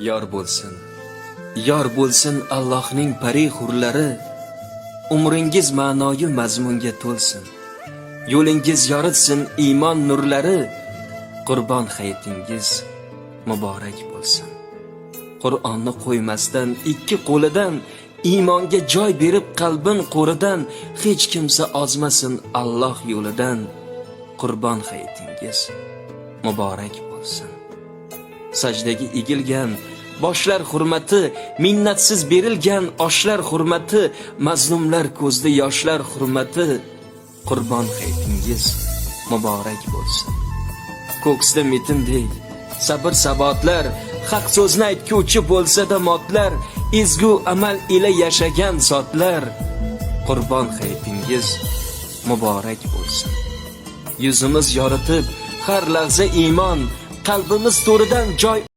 yor bo'lsin Allohning pari hurlari, umringiz ma'noyu mazmunga to'lsin, yo'lingiz yoritsin iymon nurlari, Qurbon hayitingiz muborak bo'lsin. Qur'onni qo'ymasdan ikki qo'lidan, iymonga joy berib qalbin qo'ridan, hech kimsa ozmasin Alloh yo'lidan, Qurbon hayitingiz muborak bo'lsin. Sajdaga egilgan boshlar hurmati, minnatsiz berilgan oshlar hurmati, mazlumlar ko'zda yoshlar hurmati, Qurbon hayitingiz muborak bo'lsin. Ko'ksda metindek sabr sabotlar, haq so'zni aytguvchi bo'lsa-da motlar, ezgu amal ila yashagan zotlar, Qurbon hayitingiz muborak bo'lsin. Yuzimiz yoritib har lahza iymon, qalbimiz to'ridan joy